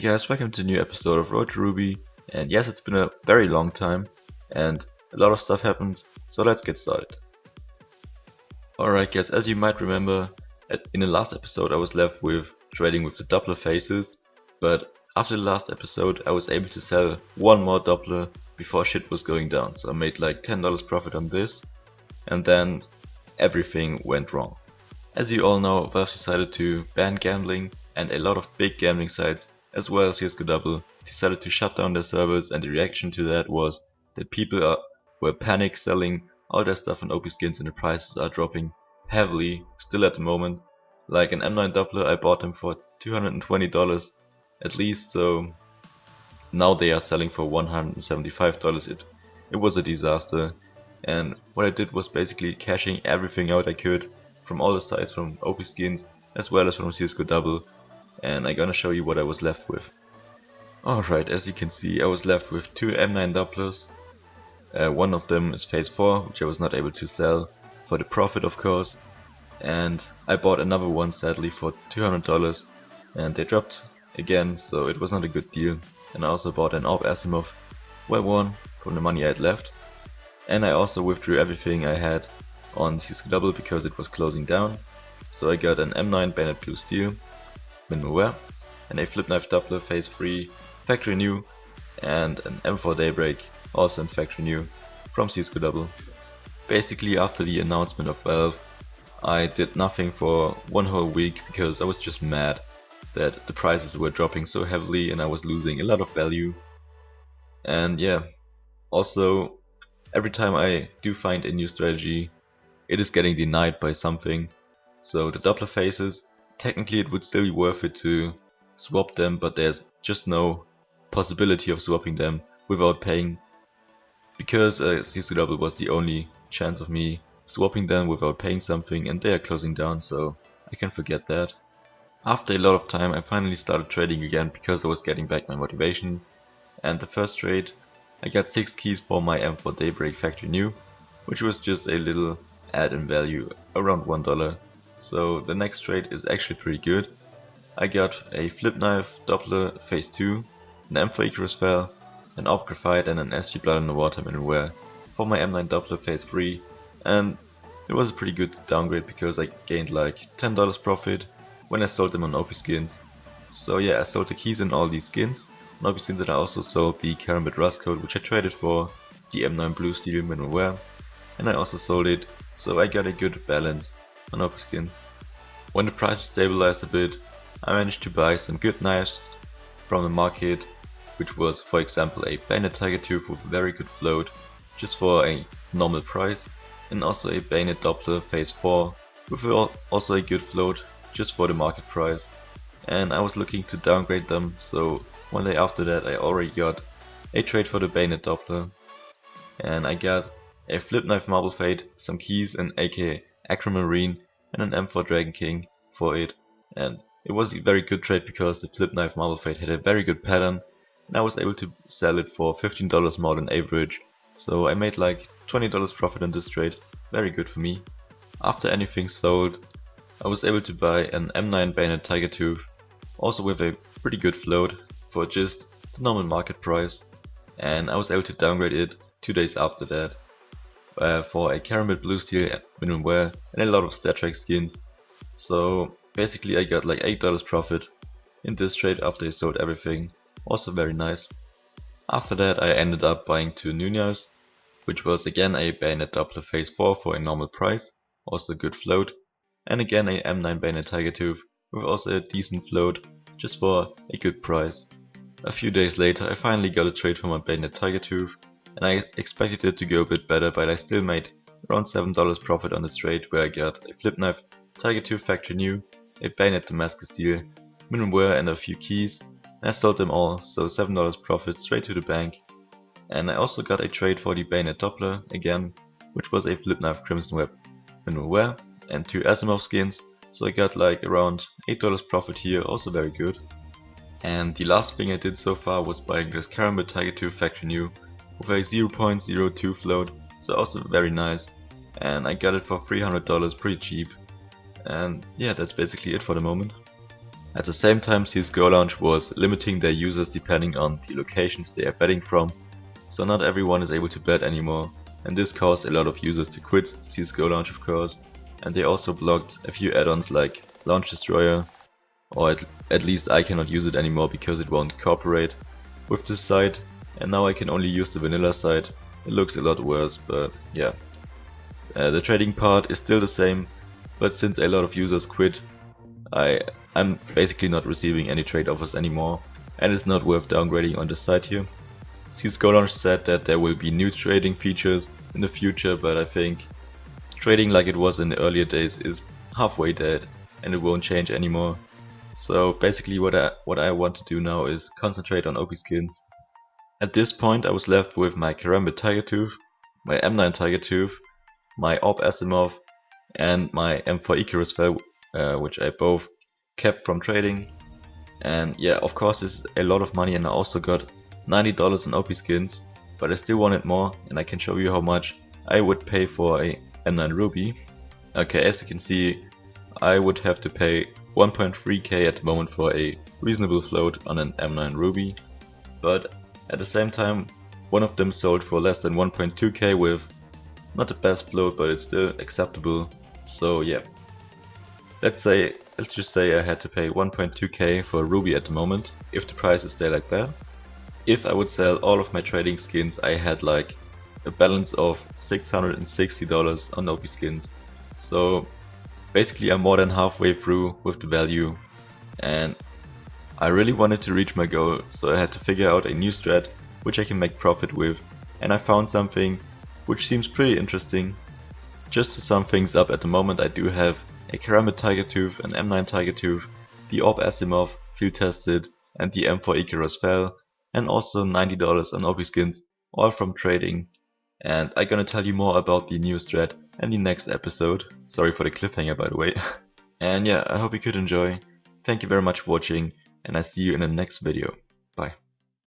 Hey guys, welcome to a new episode of Road to Ruby, and yes, it's been a very long time and a lot of stuff happened, so let's get started. Alright guys, as you might remember, in the last episode I was left with trading with the Doppler phases, but after the last episode I was able to sell one more Doppler before shit was going down, so I made like $10 profit on this, and then everything went wrong. As you all know, Valve decided to ban gambling, and a lot of big gambling sites as well as CSGO decided to shut down their servers, and the reaction to that was that people were panic selling all their stuff on OP skins and the prices are dropping heavily still at the moment. Like an M9 Doppler, I bought them for $220 at least, so now they are selling for $175. It was a disaster, and what I did was basically cashing everything out I could from all the sites, from OP skins as well as from CSGO, and I'm gonna show you what I was left with. Alright, as you can see, I was left with two M9 Dopplers. One of them is phase 4, which I was not able to sell for the profit of course, and I bought another one sadly for $200, and they dropped again, so it was not a good deal. And I also bought an ARP Asimov, well won from the money I had left, and I also withdrew everything I had on CSGO because it was closing down. So I got an M9 Bayonet Blue Steel, minimal wear, and a Flip Knife Doppler phase 3 factory new, and an M4 Daybreak also in factory new from CSGO. Basically after the announcement of Valve, I did nothing for one whole week because I was just mad that the prices were dropping so heavily and I was losing a lot of value. And yeah, also every time I do find a new strategy, it is getting denied by something. So the Doppler phases, technically it would still be worth it to swap them, but there's just no possibility of swapping them without paying, because CSGO was the only chance of me swapping them without paying something, and they are closing down, so I can forget that. After a lot of time I finally started trading again because I was getting back my motivation, and the first trade I got 6 keys for my M4 Daybreak factory new, which was just a little add in value, around $1. So the next trade is actually pretty good. I got a Flip Knife Doppler phase 2, an M4 Icarus Fell, an ARP Graphite and an SG Blood in the Water Minimum for my M9 Doppler phase 3, and it was a pretty good downgrade because I gained like $10 profit when I sold them on OP skins. So yeah, I sold the keys in all these skins on OP skins, and I also sold the Karambit Rust Code, which I traded for the M9 Blue Steel Minimum Wear, and I also sold it, so I got a good balance on OP skins. When the prices stabilized a bit, I managed to buy some good knives from the market, which was for example a Bayonet Tiger Tooth with a very good float just for a normal price, and also a Bayonet Doppler phase 4 with also a good float just for the market price. And I was looking to downgrade them, so one day after that I already got a trade for the Bayonet Doppler, and I got a Flip Knife Marble Fade, some keys, an AK Aquamarine and an M4 Dragon King for it, and it was a very good trade because the Flip Knife Marble Fade had a very good pattern, and I was able to sell it for $15 more than average, so I made like $20 profit on this trade, very good for me. After anything sold, I was able to buy an M9 Bayonet Tiger Tooth, also with a pretty good float for just the normal market price, and I was able to downgrade it 2 days after that for a Karambit Blue Steel minimum wear and a lot of StatTrak skins. So basically I got like $8 profit in this trade after I sold everything, also very nice. After that I ended up buying 2 new knives, which was again a Bayonet Doppler phase 4 for a normal price, also good float, and again a M9 Bayonet Tiger Tooth with also a decent float just for a good price. A few days later I finally got a trade for my Bayonet Tiger Tooth, and I expected it to go a bit better, but I still made around $7 profit on this trade, where I got a Flip Knife Tiger Tooth factory new, a Bayonet Damascus Steel minimum wear and a few keys, and I sold them all, so $7 profit straight to the bank. And I also got a trade for the Bayonet Doppler again, which was a Flip Knife Crimson Web minimum wear and 2 Asimov skins, so I got like around $8 profit here, also very good. And the last thing I did so far was buying this Karambit Tiger Tooth factory new with a 0.02 float, so also very nice, and I got it for $300 pretty cheap. And yeah, that's basically it for the moment. At the same time, CSGO Launch was limiting their users depending on the locations they are betting from, so not everyone is able to bet anymore, and this caused a lot of users to quit CSGO Launch, of course, and they also blocked a few add-ons like Launch Destroyer, or at least I cannot use it anymore because it won't cooperate with this site, and now I can only use the vanilla site. It looks a lot worse, but yeah. The trading part is still the same, but since a lot of users quit, I'm basically not receiving any trade offers anymore, and it's not worth downgrading on the site here. CSGO Launch said that there will be new trading features in the future, but I think trading like it was in the earlier days is halfway dead and it won't change anymore. So basically what I want to do now is concentrate on OP skins. At this point I was left with my Karambit Tiger Tooth, my M9 Tiger Tooth, my AWP Asimov, and my M4 Icarus Fell, which I both kept from trading. And yeah, of course this is a lot of money, and I also got $90 in OP skins, but I still wanted more, and I can show you how much I would pay for a M9 Ruby. Okay, as you can see, I would have to pay 1.3k at the moment for a reasonable float on an M9 Ruby, but at the same time one of them sold for less than 1.2k with not the best float, but it's still acceptable. So yeah, let's just say I had to pay 1.2k for a Ruby at the moment, if the prices stay like that. If I would sell all of my trading skins, I had like a balance of $660 on OP skins. So basically I'm more than halfway through with the value, and I really wanted to reach my goal, so I had to figure out a new strat which I can make profit with, and I found something which seems pretty interesting. Just to sum things up, at the moment I do have a Karambit Tiger Tooth, an M9 Tiger Tooth, the AWP Asimov field tested, and the M4 Icarus Fell, and also $90 on OP skins, all from trading. And I'm gonna tell you more about the new strat in the next episode. Sorry for the cliffhanger, by the way. And yeah, I hope you could enjoy. Thank you very much for watching, and I see you in the next video. Bye.